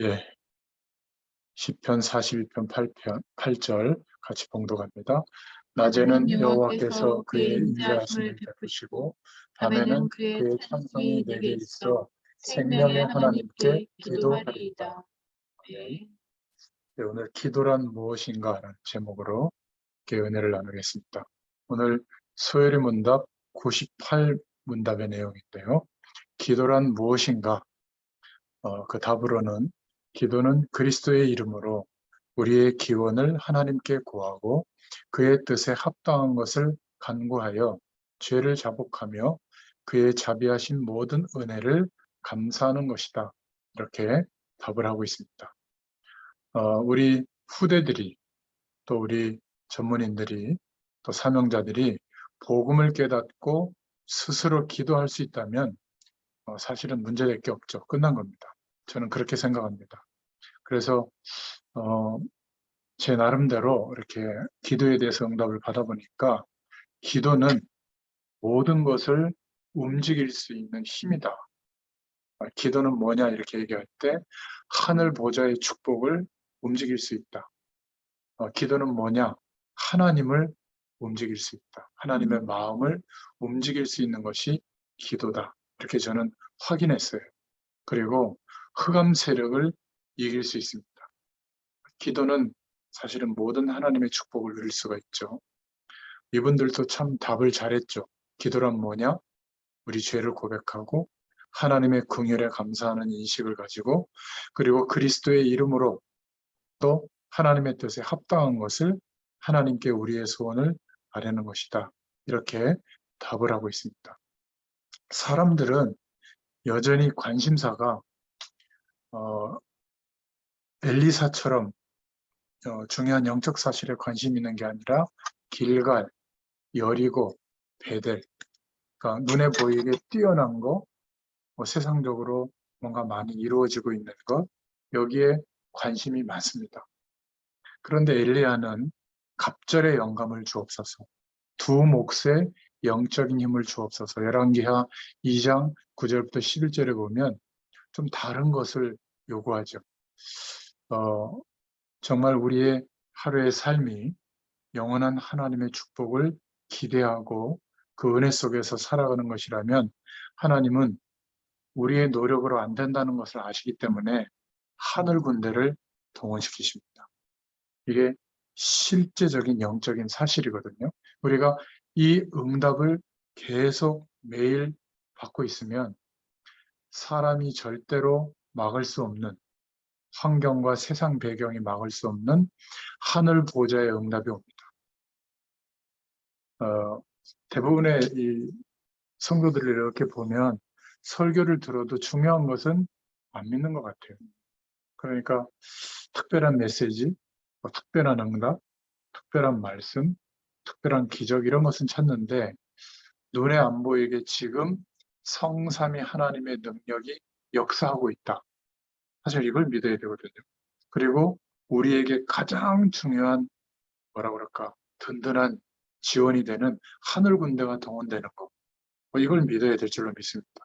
예, 시편 41편 8절 같이 봉독합니다. 낮에는 여호와께서 그의 인자하심을 베푸시고 밤에는 그의 찬송이 내게 있어 생명의 하나님께 기도하리이다. 네, 오늘 기도란 무엇인가 라는 제목으로 이렇게 은혜를 나누겠습니다. 오늘 소열의 문답 98문답의 내용인데요. 기도란 무엇인가? 그 답으로는 기도는 그리스도의 이름으로 우리의 기원을 하나님께 구하고 그의 뜻에 합당한 것을 간구하여 죄를 자복하며 그의 자비하신 모든 은혜를 감사하는 것이다. 이렇게 답을 하고 있습니다. 우리 후대들이 또 우리 전문인들이 또 사명자들이 복음을 깨닫고 스스로 기도할 수 있다면 사실은 문제될 게 없죠. 끝난 겁니다. 저는 그렇게 생각합니다. 그래서 제 나름대로 이렇게 기도에 대해서 응답을 받아보니까 기도는 모든 것을 움직일 수 있는 힘이다. 기도는 뭐냐 이렇게 얘기할 때 하늘 보좌의 축복을 움직일 수 있다. 기도는 뭐냐? 하나님을 움직일 수 있다. 하나님의 마음을 움직일 수 있는 것이 기도다. 이렇게 저는 확인했어요. 그리고 흑암 세력을 이길 수 있습니다. 기도는 사실은 모든 하나님의 축복을 누릴 수가 있죠. 이분들도 참 답을 잘했죠. 기도란 뭐냐? 우리 죄를 고백하고 하나님의 긍휼에 감사하는 인식을 가지고 그리고 그리스도의 이름으로 또 하나님의 뜻에 합당한 것을 하나님께 우리의 소원을 아뢰는 것이다. 이렇게 답을 하고 있습니다. 사람들은 여전히 관심사가 엘리사처럼 중요한 영적 사실에 관심 있는 게 아니라 길갈, 여리고, 베델, 그러니까 눈에 보이게 뛰어난 거, 세상적으로 뭔가 많이 이루어지고 있는 것, 여기에 관심이 많습니다. 그런데 엘리야는 갑절의 영감을 주옵소서, 두 몫의 영적인 힘을 주옵소서. 열왕기하 2장 9절부터 11절에 보면 좀 다른 것을 요구하죠. 정말 우리의 하루의 삶이 영원한 하나님의 축복을 기대하고 그 은혜 속에서 살아가는 것이라면 하나님은 우리의 노력으로 안 된다는 것을 아시기 때문에 하늘 군대를 동원시키십니다. 이게 실제적인 영적인 사실이거든요. 우리가 이 응답을 계속 매일 받고 있으면 사람이 절대로 막을 수 없는 환경과 세상 배경이 막을 수 없는 하늘 보좌의 응답이 옵니다. 대부분의 이 성도들을 이렇게 보면 설교를 들어도 중요한 것은 안 믿는 것 같아요. 그러니까 특별한 메시지, 특별한 응답, 특별한 말씀, 특별한 기적 이런 것은 찾는데 눈에 안 보이게 지금 성삼위 하나님의 능력이 역사하고 있다. 사실 이걸 믿어야 되거든요. 그리고 우리에게 가장 중요한 뭐라 그럴까 든든한 지원이 되는 하늘 군대가 동원되는 것. 이걸 믿어야 될 줄로 믿습니다.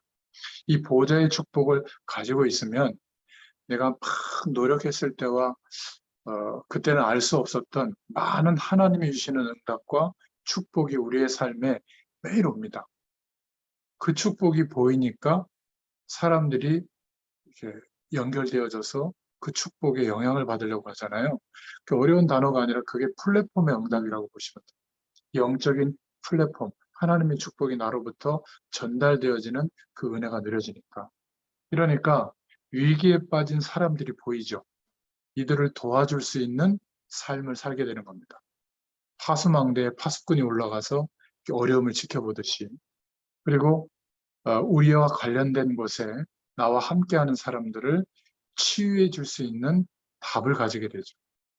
이 보좌의 축복을 가지고 있으면 내가 막 노력했을 때와 그때는 알 수 없었던 많은 하나님이 주시는 응답과 축복이 우리의 삶에 매일 옵니다. 그 축복이 보이니까 사람들이 이렇게 연결되어져서 그 축복에 영향을 받으려고 하잖아요. 그 어려운 단어가 아니라 그게 플랫폼의 응답이라고 보시면 돼요. 영적인 플랫폼, 하나님의 축복이 나로부터 전달되어지는 그 은혜가 느려지니까. 이러니까 위기에 빠진 사람들이 보이죠. 이들을 도와줄 수 있는 삶을 살게 되는 겁니다. 파수망대에 파수꾼이 올라가서 어려움을 지켜보듯이 그리고 우리와 관련된 곳에 나와 함께하는 사람들을 치유해 줄 수 있는 답을 가지게 되죠.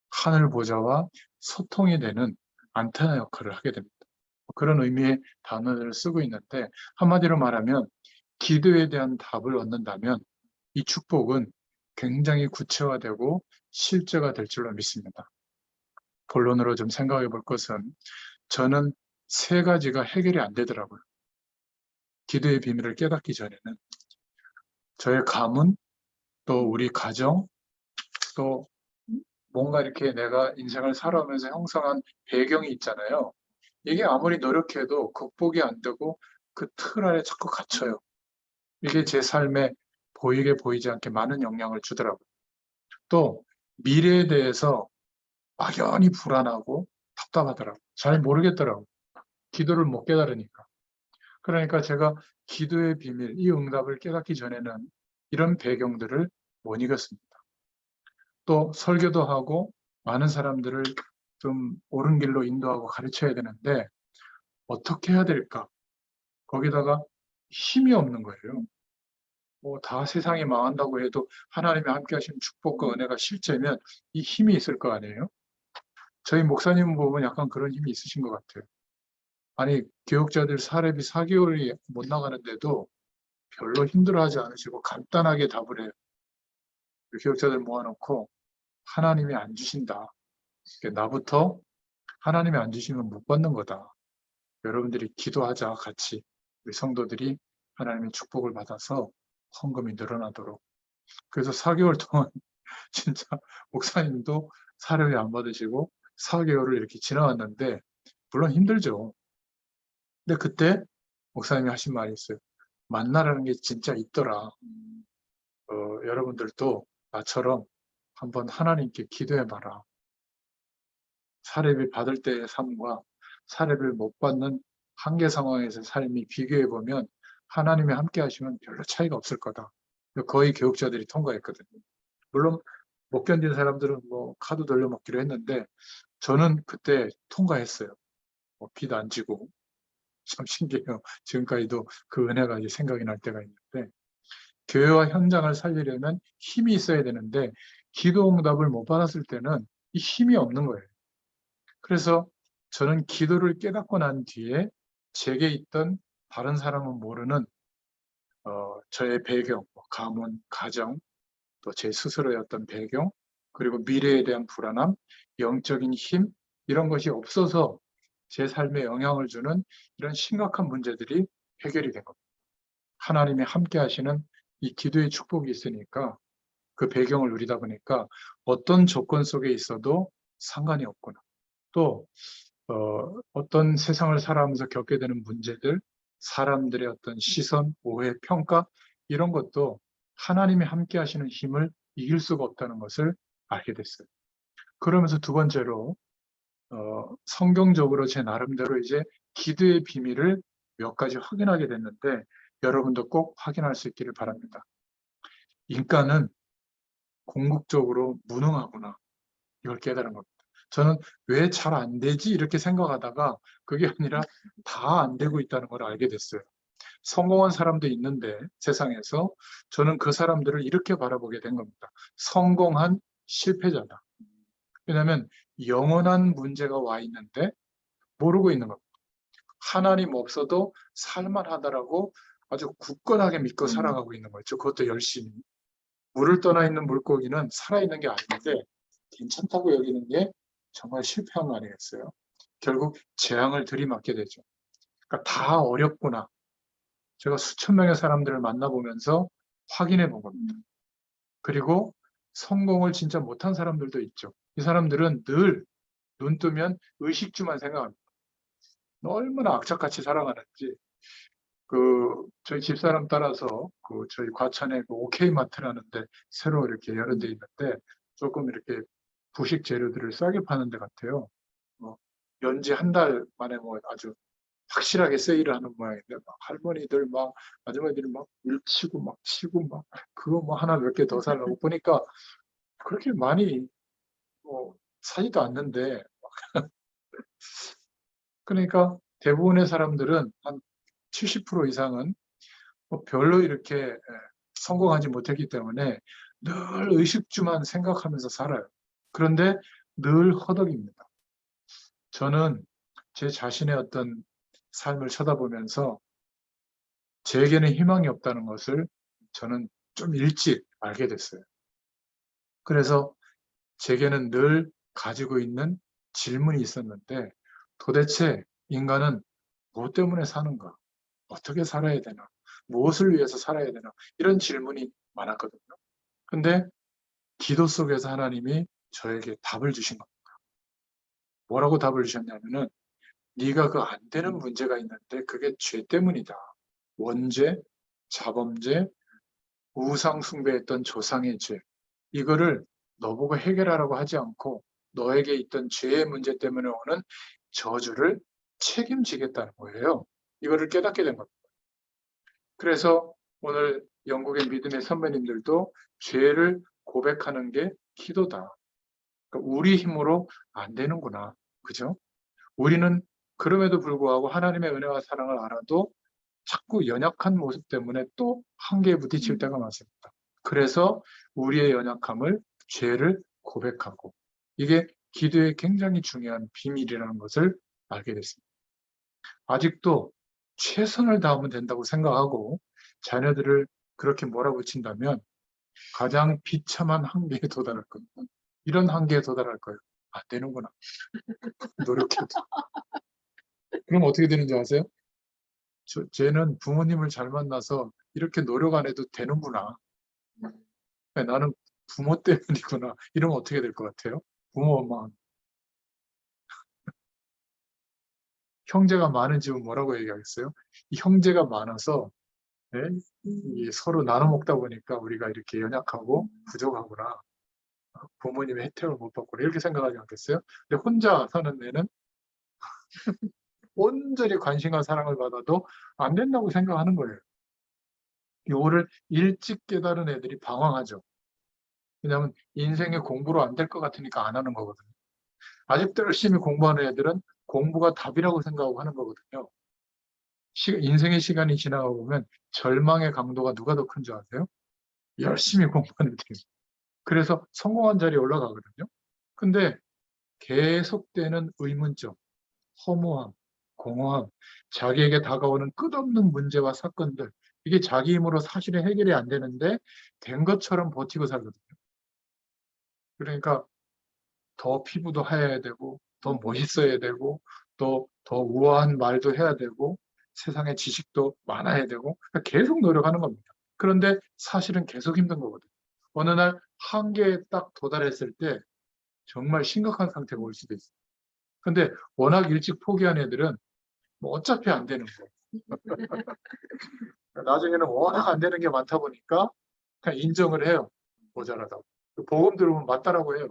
하늘 보좌와 소통이 되는 안테나 역할을 하게 됩니다. 그런 의미의 단어를 쓰고 있는데 한마디로 말하면 기도에 대한 답을 얻는다면 이 축복은 굉장히 구체화되고 실제가 될 줄로 믿습니다. 본론으로 좀 생각해 볼 것은 저는 세 가지가 해결이 안 되더라고요. 기도의 비밀을 깨닫기 전에는 저의 가문, 또 우리 가정, 또 뭔가 이렇게 내가 인생을 살아오면서 형성한 배경이 있잖아요. 이게 아무리 노력해도 극복이 안 되고 그 틀 안에 자꾸 갇혀요. 이게 제 삶에 보이게 보이지 않게 많은 영향을 주더라고요. 또 미래에 대해서 막연히 불안하고 답답하더라고요. 잘 모르겠더라고요. 기도를 못 깨달으니까. 그러니까 제가 기도의 비밀, 이 응답을 깨닫기 전에는 이런 배경들을 못 이겼습니다. 또 설교도 하고 많은 사람들을 좀 옳은 길로 인도하고 가르쳐야 되는데 어떻게 해야 될까? 거기다가 힘이 없는 거예요. 뭐 다 세상이 망한다고 해도 하나님의 함께 하시는 축복과 은혜가 실제면 이 힘이 있을 거 아니에요? 저희 목사님 보면 약간 그런 힘이 있으신 것 같아요. 아니, 교육자들 사례비 4개월이 못 나가는데도 별로 힘들어하지 않으시고 간단하게 답을 해요. 교육자들 모아놓고 하나님이 안 주신다. 그러니까 나부터 하나님이 안 주시면 못 받는 거다. 여러분들이 기도하자 같이 우리 성도들이 하나님의 축복을 받아서 헌금이 늘어나도록. 그래서 4개월 동안 진짜 목사님도 사례비 안 받으시고 4개월을 이렇게 지나왔는데 물론 힘들죠. 근데 그때 목사님이 하신 말이 있어요. 만나라는 게 진짜 있더라. 여러분들도 나처럼 한번 하나님께 기도해봐라. 사례비 받을 때의 삶과 사례비를 못 받는 한계 상황에서 삶이 비교해보면 하나님이 함께 하시면 별로 차이가 없을 거다. 거의 교육자들이 통과했거든요. 물론 못 견딘 사람들은 뭐 카드 돌려먹기로 했는데 저는 그때 통과했어요. 빚 안 지고. 참 신기해요. 지금까지도 그 은혜가 이제 생각이 날 때가 있는데 교회와 현장을 살리려면 힘이 있어야 되는데 기도 응답을 못 받았을 때는 이 힘이 없는 거예요. 그래서 저는 기도를 깨닫고 난 뒤에 제게 있던 다른 사람은 모르는 저의 배경, 가문, 가정, 또 제 스스로의 어떤 배경, 그리고 미래에 대한 불안함, 영적인 힘 이런 것이 없어서 제 삶에 영향을 주는 이런 심각한 문제들이 해결이 된 겁니다. 하나님이 함께 하시는 이 기도의 축복이 있으니까 그 배경을 누리다 보니까 어떤 조건 속에 있어도 상관이 없구나. 또 어떤 세상을 살아가면서 겪게 되는 문제들, 사람들의 어떤 시선, 오해, 평가 이런 것도 하나님이 함께 하시는 힘을 이길 수가 없다는 것을 알게 됐어요. 그러면서 두 번째로 성경적으로 제 나름대로 이제 기도의 비밀을 몇 가지 확인하게 됐는데 여러분도 꼭 확인할 수 있기를 바랍니다. 인간은 궁극적으로 무능하구나. 이걸 깨달은 겁니다. 저는 왜 잘 안 되지? 이렇게 생각하다가 그게 아니라 다 안 되고 있다는 걸 알게 됐어요. 성공한 사람도 있는데 세상에서 저는 그 사람들을 이렇게 바라보게 된 겁니다. 성공한 실패자다. 왜냐하면 영원한 문제가 와 있는데 모르고 있는 겁니다. 하나님 없어도 살만하다라고 아주 굳건하게 믿고 살아가고 있는 거죠. 그것도 열심히. 물을 떠나 있는 물고기는 살아있는 게 아닌데 괜찮다고 여기는 게 정말 실패한 거 아니겠어요? 결국 재앙을 들이맞게 되죠. 그러니까 다 어렵구나. 제가 수천 명의 사람들을 만나보면서 확인해 본 겁니다. 그리고 성공을 진짜 못한 사람들도 있죠. 이 사람들은 늘 눈 뜨면 의식주만 생각합니다. 얼마나 악착같이 살아가는지. 저희 집사람 따라서 저희 과천에 OK 마트라는 데 새로 이렇게 여러 데 있는데 조금 이렇게 부식 재료들을 싸게 파는 데 같아요. 연지 한 달 만에 뭐 아주 확실하게 세일을 하는 모양인데 막 할머니들 막 아줌마들이 막 밀치고 막 치고 막 그거 뭐 하나 몇 개 더 살라고 보니까 그렇게 많이 사지도 않는데 그러니까 대부분의 사람들은 한 70% 이상은 별로 이렇게 성공하지 못했기 때문에 늘 의식주만 생각하면서 살아요. 그런데 늘 허덕입니다. 저는 제 자신의 어떤 삶을 쳐다보면서 제게는 희망이 없다는 것을 저는 좀 일찍 알게 됐어요. 그래서 제게는 늘 가지고 있는 질문이 있었는데 도대체 인간은 무엇 때문에 사는가? 어떻게 살아야 되나? 무엇을 위해서 살아야 되나? 이런 질문이 많았거든요. 근데 기도 속에서 하나님이 저에게 답을 주신 겁니다. 뭐라고 답을 주셨냐면은 네가 그 안 되는 문제가 있는데 그게 죄 때문이다. 원죄, 자범죄, 우상 숭배했던 조상의 죄. 이거를 너보고 해결하라고 하지 않고 너에게 있던 죄의 문제 때문에 오는 저주를 책임지겠다는 거예요. 이거를 깨닫게 된 겁니다. 그래서 오늘 영국의 믿음의 선배님들도 죄를 고백하는 게 기도다. 그러니까 우리 힘으로 안 되는구나. 그죠? 우리는 그럼에도 불구하고 하나님의 은혜와 사랑을 알아도 자꾸 연약한 모습 때문에 또 한계에 부딪힐 때가 많습니다. 그래서 우리의 연약함을, 죄를 고백하고 이게 기도의 굉장히 중요한 비밀이라는 것을 알게 됐습니다. 아직도 최선을 다하면 된다고 생각하고 자녀들을 그렇게 몰아붙인다면 가장 비참한 한계에 도달할 겁니다. 이런 한계에 도달할 거예요. 안 되는구나. 노력해도. 그럼 어떻게 되는지 아세요? 쟤는 부모님을 잘 만나서 이렇게 노력 안 해도 되는구나. 나는 부모 때문이구나. 이러면 어떻게 될 것 같아요? 부모 마음. 형제가 많은 집은 뭐라고 얘기하겠어요? 이 형제가 많아서 네? 서로 나눠 먹다 보니까 우리가 이렇게 연약하고 부족하구나. 부모님의 혜택을 못 받구나. 이렇게 생각하지 않겠어요? 근데 혼자 사는 애는 온전히 관심과 사랑을 받아도 안 된다고 생각하는 거예요. 이거를 일찍 깨달은 애들이 방황하죠. 왜냐하면 인생에 공부로 안 될 것 같으니까 안 하는 거거든요. 아직도 열심히 공부하는 애들은 공부가 답이라고 생각하고 하는 거거든요. 인생의 시간이 지나가 보면 절망의 강도가 누가 더 큰 줄 아세요? 열심히 공부하는 애들이. 그래서 성공한 자리에 올라가거든요. 근데 계속되는 의문점, 허무함, 공허함, 자기에게 다가오는 끝없는 문제와 사건들, 이게 자기 힘으로 사실은 해결이 안 되는데 된 것처럼 버티고 살거든요. 그러니까 더 피부도 하얘야 되고, 더 멋있어야 되고, 또 더 우아한 말도 해야 되고, 세상에 지식도 많아야 되고, 그러니까 계속 노력하는 겁니다. 그런데 사실은 계속 힘든 거거든요. 어느 날 한계에 딱 도달했을 때 정말 심각한 상태가 올 수도 있어요. 근데 워낙 일찍 포기한 애들은 뭐 어차피 안 되는 거. 나중에는 워낙 안 되는 게 많다 보니까 그냥 인정을 해요. 모자라다고. 복음 들으면 맞다라고 해요.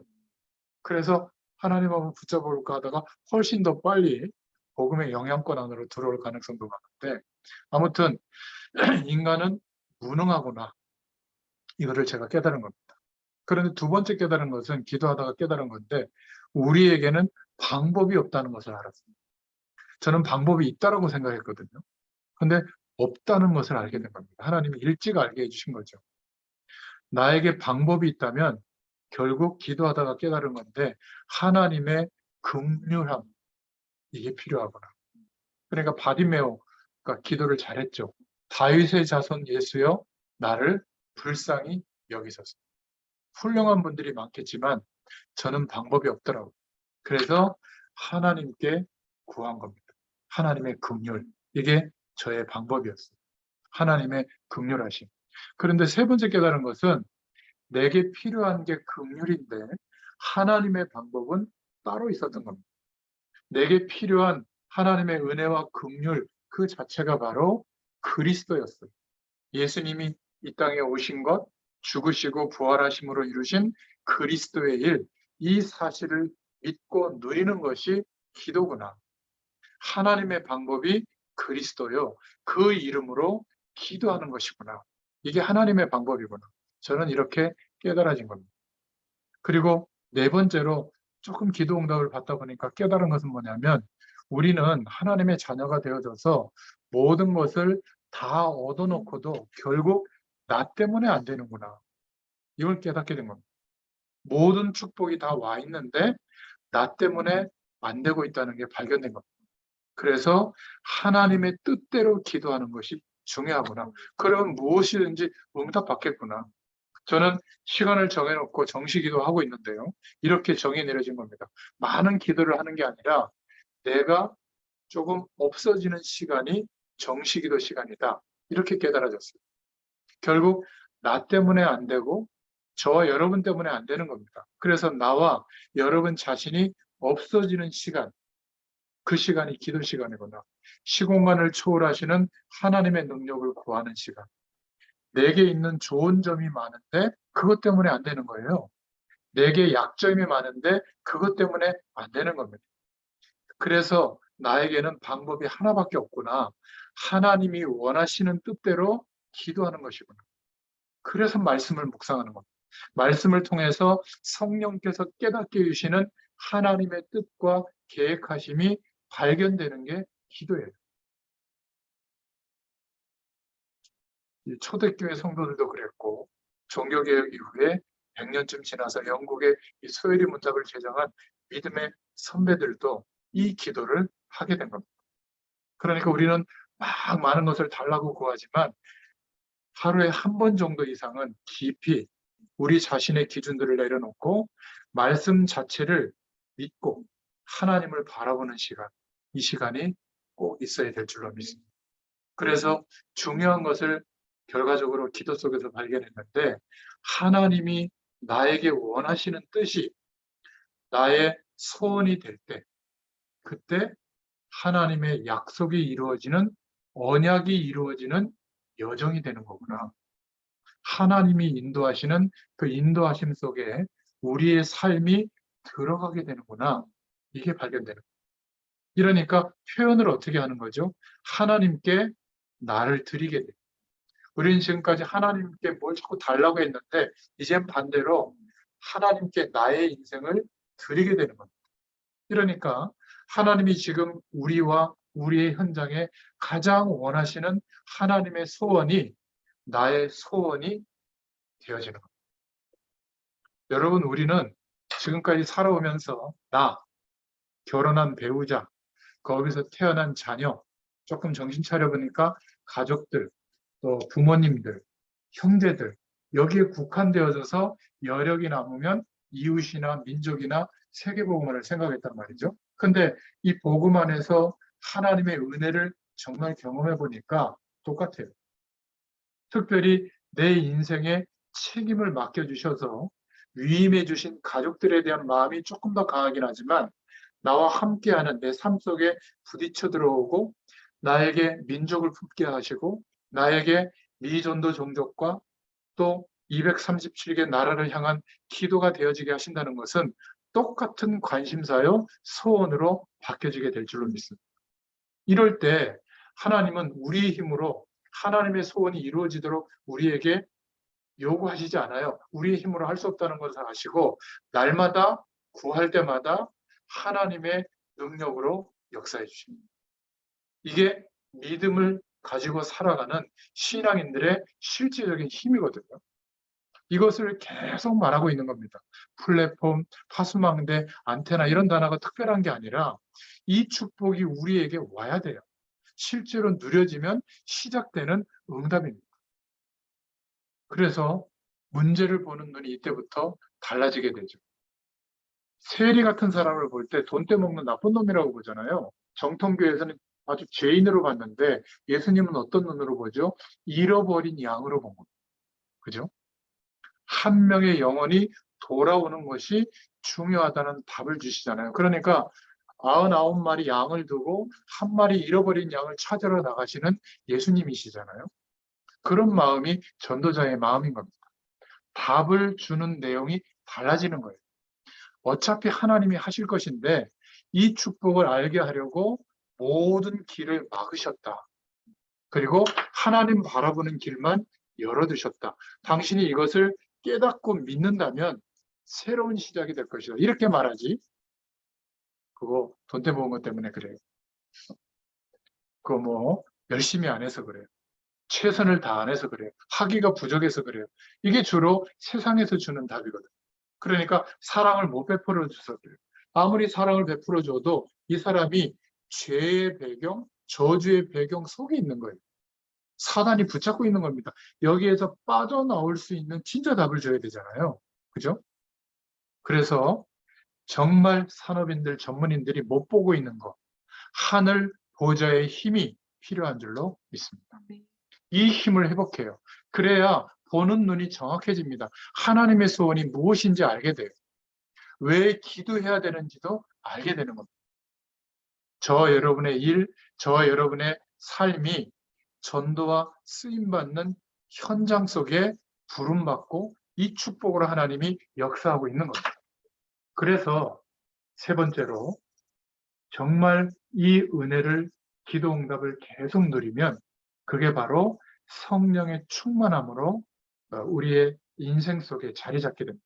그래서 하나님 한번 붙잡아볼까 하다가 훨씬 더 빨리 복음의 영향권 안으로 들어올 가능성도 많은데 아무튼 인간은 무능하구나. 이거를 제가 깨달은 겁니다. 그런데 두 번째 깨달은 것은 기도하다가 깨달은 건데 우리에게는 방법이 없다는 것을 알았습니다. 저는 방법이 있다라고 생각했거든요. 근데 없다는 것을 알게 된 겁니다. 하나님이 일찍 알게 해주신 거죠. 나에게 방법이 있다면 결국 기도하다가 깨달은 건데 하나님의 긍휼함 이게 필요하구나. 그러니까 바디메오가 기도를 잘했죠. 다윗의 자손 예수여 나를 불쌍히 여기소서. 훌륭한 분들이 많겠지만 저는 방법이 없더라고요. 그래서 하나님께 구한 겁니다. 하나님의 긍휼 이게 저의 방법이었어요. 하나님의 긍휼하심. 그런데 세 번째 깨달은 것은 내게 필요한 게 긍휼인데 하나님의 방법은 따로 있었던 겁니다. 내게 필요한 하나님의 은혜와 긍휼 그 자체가 바로 그리스도였어요. 예수님이 이 땅에 오신 것, 죽으시고 부활하심으로 이루신 그리스도의 일, 이 사실을 믿고 누리는 것이 기도구나. 하나님의 방법이 그리스도요. 그 이름으로 기도하는 것이구나. 이게 하나님의 방법이구나. 저는 이렇게 깨달아진 겁니다. 그리고 네 번째로 조금 기도 응답을 받다 보니까 깨달은 것은 뭐냐면 우리는 하나님의 자녀가 되어져서 모든 것을 다 얻어놓고도 결국 나 때문에 안 되는구나. 이걸 깨닫게 된 겁니다. 모든 축복이 다 와 있는데 나 때문에 안 되고 있다는 게 발견된 겁니다. 그래서 하나님의 뜻대로 기도하는 것이 중요하구나. 그러면 무엇이든지 응답받겠구나. 저는 시간을 정해놓고 정시기도 하고 있는데요. 이렇게 정의 내려진 겁니다. 많은 기도를 하는 게 아니라 내가 조금 없어지는 시간이 정시기도 시간이다. 이렇게 깨달아졌어요. 결국 나 때문에 안 되고 저와 여러분 때문에 안 되는 겁니다. 그래서 나와 여러분 자신이 없어지는 시간, 그 시간이 기도 시간이구나. 시공간을 초월하시는 하나님의 능력을 구하는 시간. 내게 있는 좋은 점이 많은데 그것 때문에 안 되는 거예요. 내게 약점이 많은데 그것 때문에 안 되는 겁니다. 그래서 나에게는 방법이 하나밖에 없구나. 하나님이 원하시는 뜻대로 기도하는 것이구나. 그래서 말씀을 묵상하는 겁니다. 말씀을 통해서 성령께서 깨닫게 해주시는 하나님의 뜻과 계획하심이 발견되는 게 기도예요. 초대교회 성도들도 그랬고 종교개혁 이후에 100년쯤 지나서 영국의 소요리 문답을 제정한 믿음의 선배들도 이 기도를 하게 된 겁니다. 그러니까 우리는 막 많은 것을 달라고 구하지만 하루에 한 번 정도 이상은 깊이 우리 자신의 기준들을 내려놓고 말씀 자체를 믿고 하나님을 바라보는 시간, 이 시간이 꼭 있어야 될 줄로 믿습니다. 그래서 중요한 것을 결과적으로 기도 속에서 발견했는데 하나님이 나에게 원하시는 뜻이 나의 소원이 될 때, 그때 하나님의 약속이 이루어지는, 언약이 이루어지는 여정이 되는 거구나. 하나님이 인도하시는 그 인도하심 속에 우리의 삶이 들어가게 되는구나. 이게 발견되는 거예요. 이러니까 표현을 어떻게 하는 거죠? 하나님께 나를 드리게 돼요. 우리는 지금까지 하나님께 뭘 자꾸 달라고 했는데 이젠 반대로 하나님께 나의 인생을 드리게 되는 겁니다. 이러니까 하나님이 지금 우리와 우리의 현장에 가장 원하시는 하나님의 소원이 나의 소원이 되어지는 겁니다. 여러분, 우리는 지금까지 살아오면서 나, 결혼한 배우자, 거기서 태어난 자녀, 조금 정신 차려보니까 가족들, 또 부모님들, 형제들, 여기에 국한되어져서 여력이 남으면 이웃이나 민족이나 세계복음화를 생각했단 말이죠. 근데 이 복음 안에서 하나님의 은혜를 정말 경험해 보니까 똑같아요. 특별히 내 인생에 책임을 맡겨주셔서 위임해 주신 가족들에 대한 마음이 조금 더 강하긴 하지만 나와 함께하는 내 삶 속에 부딪혀 들어오고 나에게 민족을 품게 하시고 나에게 미전도 종족과 또 237개 나라를 향한 기도가 되어지게 하신다는 것은 똑같은 관심사요 소원으로 바뀌어지게 될 줄로 믿습니다. 이럴 때 하나님은 우리의 힘으로 하나님의 소원이 이루어지도록 우리에게 요구하시지 않아요. 우리의 힘으로 할 수 없다는 것을 아시고 날마다 구할 때마다 하나님의 능력으로 역사해 주십니다. 이게 믿음을 가지고 살아가는 신앙인들의 실질적인 힘이거든요. 이것을 계속 말하고 있는 겁니다. 플랫폼, 파수망대, 안테나 이런 단어가 특별한 게 아니라 이 축복이 우리에게 와야 돼요. 실제로 누려지면 시작되는 응답입니다. 그래서 문제를 보는 눈이 이때부터 달라지게 되죠. 세리 같은 사람을 볼 때 돈 떼먹는 나쁜 놈이라고 보잖아요. 정통교회에서는 아주 죄인으로 봤는데 예수님은 어떤 눈으로 보죠? 잃어버린 양으로 본 겁니다. 그죠? 한 명의 영혼이 돌아오는 것이 중요하다는 답을 주시잖아요. 그러니까 99마리 양을 두고 한 마리 잃어버린 양을 찾으러 나가시는 예수님이시잖아요. 그런 마음이 전도자의 마음인 겁니다. 답을 주는 내용이 달라지는 거예요. 어차피 하나님이 하실 것인데 이 축복을 알게 하려고 모든 길을 막으셨다. 그리고 하나님 바라보는 길만 열어두셨다. 당신이 이것을 깨닫고 믿는다면 새로운 시작이 될 것이다. 이렇게 말하지. 그거 돈 떼먹은 것 때문에 그래요. 그거 뭐 열심히 안 해서 그래요. 최선을 다 안 해서 그래요. 학위가 부족해서 그래요. 이게 주로 세상에서 주는 답이거든요. 그러니까 사랑을 못 베풀어 줘서 그래요. 아무리 사랑을 베풀어 줘도 이 사람이 죄의 배경, 저주의 배경 속에 있는 거예요. 사단이 붙잡고 있는 겁니다. 여기에서 빠져나올 수 있는 진짜 답을 줘야 되잖아요. 그죠? 그래서 정말 산업인들, 전문인들이 못 보고 있는 것, 하늘 보좌의 힘이 필요한 줄로 믿습니다. 이 힘을 회복해요. 그래야 보는 눈이 정확해집니다. 하나님의 소원이 무엇인지 알게 돼요. 왜 기도해야 되는지도 알게 되는 겁니다. 저와 여러분의 일, 저와 여러분의 삶이 전도와 쓰임받는 현장 속에 부름받고 이 축복으로 하나님이 역사하고 있는 겁니다. 그래서 세 번째로 정말 이 은혜를 기도 응답을 계속 누리면 그게 바로 성령의 충만함으로 우리의 인생 속에 자리 잡게 됩니다.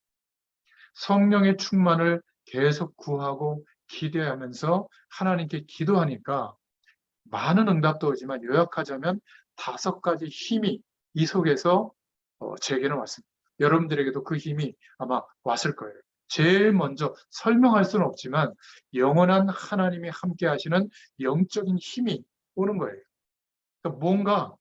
성령의 충만을 계속 구하고 기대하면서 하나님께 기도하니까 많은 응답도 오지만 요약하자면 5가지 힘이 이 속에서 제게는 왔습니다. 여러분들에게도 그 힘이 아마 왔을 거예요. 제일 먼저 설명할 수는 없지만 영원한 하나님이 함께 하시는 영적인 힘이 오는 거예요. 그러니까 뭔가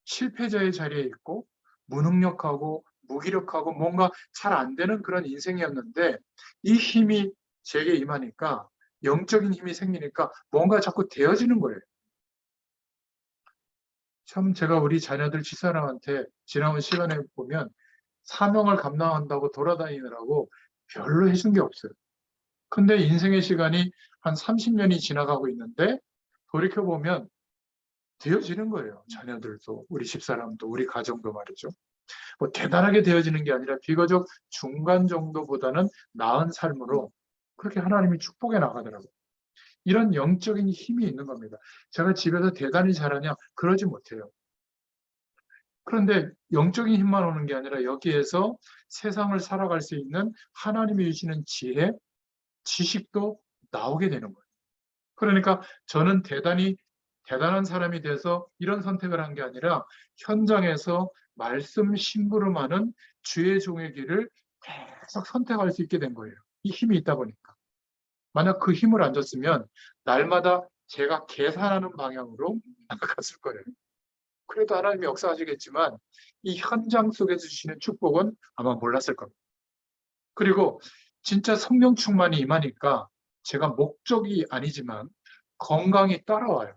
실패자의 자리에 있고 무능력하고 무기력하고 뭔가 잘 안 되는 그런 인생이었는데 이 힘이 제게 임하니까 영적인 힘이 생기니까 뭔가 자꾸 되어지는 거예요. 참 제가 우리 자녀들 집사람한테 지나온 시간에 보면 사명을 감당한다고 돌아다니느라고 별로 해준 게 없어요. 근데 인생의 시간이 한 30년이 지나가고 있는데 돌이켜보면 되어지는 거예요. 자녀들도, 우리 집사람도, 우리 가정도 말이죠. 뭐 대단하게 되어지는 게 아니라 비교적 중간 정도보다는 나은 삶으로 그렇게 하나님이 축복해 나가더라고요. 이런 영적인 힘이 있는 겁니다. 제가 집에서 대단히 잘하냐? 그러지 못해요. 그런데 영적인 힘만 오는 게 아니라 여기에서 세상을 살아갈 수 있는 하나님이 주시는 지혜, 지식도 나오게 되는 거예요. 그러니까 저는 대단한 사람이 돼서 이런 선택을 한 게 아니라 현장에서 말씀 심부름하는 주의 종의 길을 계속 선택할 수 있게 된 거예요. 이 힘이 있다 보니까. 만약 그 힘을 안 줬으면 날마다 제가 계산하는 방향으로 나갔을 거예요. 그래도 하나님이 역사하시겠지만 이 현장 속에서 주시는 축복은 아마 몰랐을 겁니다. 그리고 진짜 성령 충만이 임하니까 제가 목적이 아니지만 건강이 따라와요.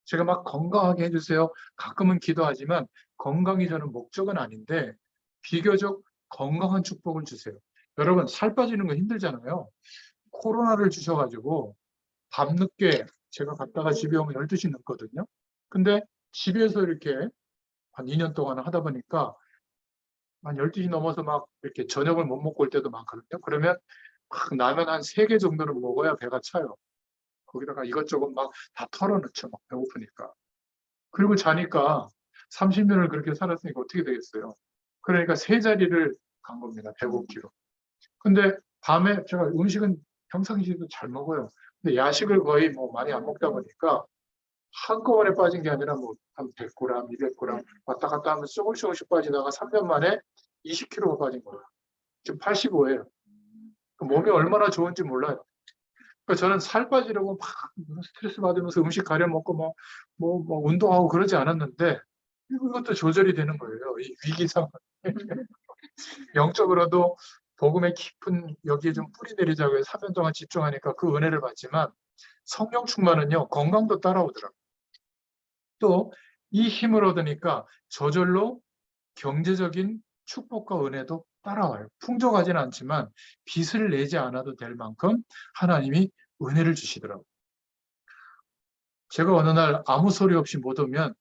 제가 막 건강하게 해주세요. 가끔은 기도하지만 건강이 저는 목적은 아닌데 비교적 건강한 축복을 주세요. 여러분 살 빠지는 거 힘들잖아요. 코로나를 주셔가지고 밤늦게 제가 갔다가 집에 오면 12시 넘거든요. 근데 집에서 이렇게 한 2년 동안 하다 보니까 한 12시 넘어서 막 이렇게 저녁을 못 먹고 올 때도 많거든요. 그러면 막 라면 한 3개 정도는 먹어야 배가 차요. 거기다가 이것저것 막 다 털어넣죠. 막 배고프니까. 그리고 자니까 30년을 그렇게 살았으니까 어떻게 되겠어요. 그러니까 3자리를 간 겁니다. 105kg. 근데 밤에 제가 음식은 평상시에도 잘 먹어요. 근데 야식을 거의 뭐 많이 안 먹다 보니까 한꺼번에 빠진 게 아니라 뭐 한 100g, 200g 왔다 갔다 하면서 조금씩 빠지다가 3년 만에 20kg가 빠진 거예요. 지금 85예요. 몸이 얼마나 좋은지 몰라요. 그러니까 저는 살 빠지려고 막 스트레스 받으면서 음식 가려 먹고 뭐 운동하고 그러지 않았는데 이것도 조절이 되는 거예요. 이 위기 상황. 영적으로도 복음의 깊은 여기에 좀 뿌리 내리자고 해서 3년 동안 집중하니까 그 은혜를 받지만 성령 충만은요 건강도 따라오더라고요. 또 이 힘을 얻으니까 저절로 경제적인 축복과 은혜도 따라와요. 풍족하지는 않지만 빚을 내지 않아도 될 만큼 하나님이 은혜를 주시더라고요. 제가 어느 날 아무 소리 없이 못 오면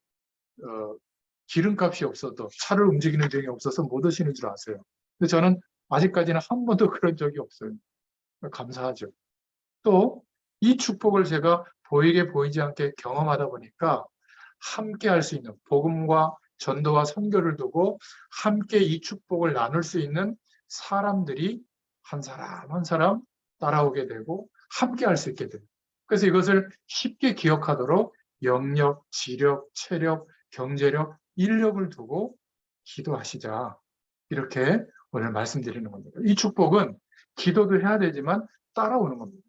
기름값이 없어도 차를 움직이는 비용이 없어서 못 오시는 줄 아세요. 근데 저는 아직까지는 한 번도 그런 적이 없어요. 감사하죠. 또 이 축복을 제가 보이게 보이지 않게 경험하다 보니까 함께 할 수 있는 복음과 전도와 선교를 두고 함께 이 축복을 나눌 수 있는 사람들이 한 사람 한 사람 따라오게 되고 함께 할 수 있게 돼요. 그래서 이것을 쉽게 기억하도록 영력, 지력, 체력, 경제력, 인력을 두고 기도하시자. 이렇게 오늘 말씀드리는 겁니다. 이 축복은 기도도 해야 되지만 따라오는 겁니다.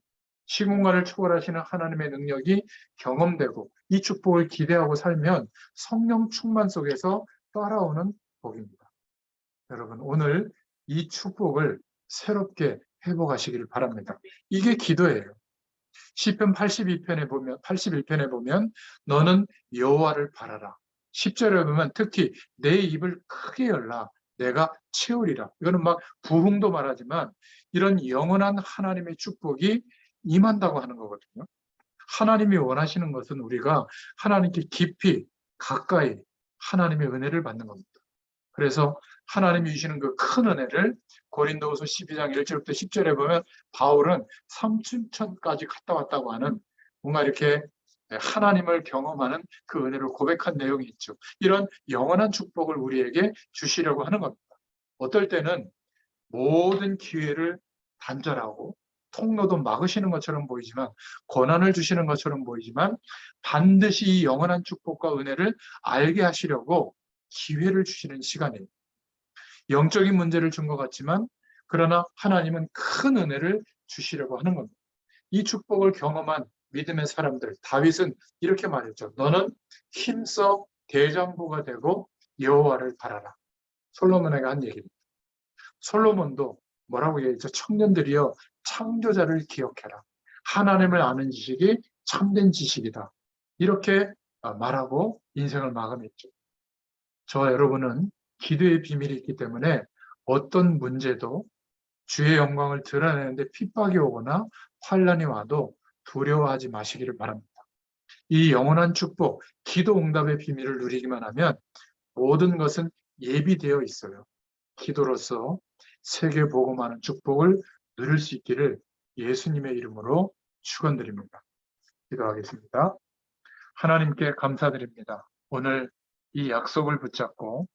시공간을 초월하시는 하나님의 능력이 경험되고 이 축복을 기대하고 살면 성령 충만 속에서 따라오는 복입니다. 여러분 오늘 이 축복을 새롭게 회복하시기를 바랍니다. 이게 기도예요. 시편 81편에 보면 너는 여호와를 바라라. 10절에 보면 특히 내 입을 크게 열라 내가 채우리라. 이거는 막 부흥도 말하지만 이런 영원한 하나님의 축복이 임한다고 하는 거거든요. 하나님이 원하시는 것은 우리가 하나님께 깊이 가까이 하나님의 은혜를 받는 겁니다. 그래서 하나님이 주시는 그 큰 은혜를 고린도후서 12장 1절부터 10절에 보면 바울은 삼층천까지 갔다 왔다고 하는 뭔가 이렇게 하나님을 경험하는 그 은혜를 고백한 내용이 있죠. 이런 영원한 축복을 우리에게 주시려고 하는 겁니다. 어떨 때는 모든 기회를 단절하고 통로도 막으시는 것처럼 보이지만 고난을 주시는 것처럼 보이지만 반드시 이 영원한 축복과 은혜를 알게 하시려고 기회를 주시는 시간이에요. 영적인 문제를 준 것 같지만 그러나 하나님은 큰 은혜를 주시려고 하는 겁니다. 이 축복을 경험한 믿음의 사람들, 다윗은 이렇게 말했죠. 너는 힘써 대장부가 되고 여호와를 바라라. 솔로몬에게 한 얘기입니다. 솔로몬도 뭐라고 얘기했죠? 청년들이여 창조자를 기억해라. 하나님을 아는 지식이 참된 지식이다. 이렇게 말하고 인생을 마감했죠. 저와 여러분은 기도의 비밀이 있기 때문에 어떤 문제도 주의 영광을 드러내는데 핍박이 오거나 환란이 와도 두려워하지 마시기를 바랍니다. 이 영원한 축복, 기도 응답의 비밀을 누리기만 하면 모든 것은 예비되어 있어요. 기도로서 세계 복음하는 축복을 누릴 수 있기를 예수님의 이름으로 축원드립니다. 기도하겠습니다. 하나님께 감사드립니다. 오늘 이 약속을 붙잡고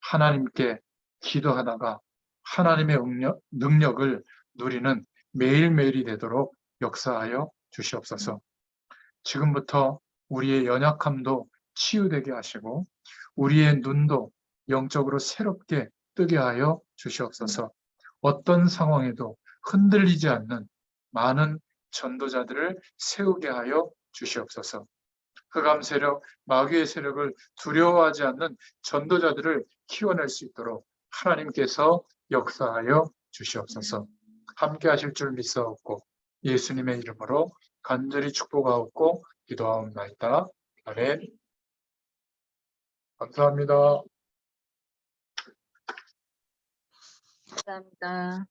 하나님께 기도하다가 하나님의 능력을 누리는 매일매일이 되도록 역사하여 주시옵소서. 지금부터 우리의 연약함도 치유되게 하시고 우리의 눈도 영적으로 새롭게 뜨게 하여 주시옵소서. 어떤 상황에도 흔들리지 않는 많은 전도자들을 세우게 하여 주시옵소서. 흑암 세력, 마귀의 세력을 두려워하지 않는 전도자들을 키워낼 수 있도록 하나님께서 역사하여 주시옵소서. 함께 하실 줄 믿사옵고 예수님의 이름으로 간절히 축복하옵고 기도하옵나이다. 아멘. 감사합니다. 감사합니다.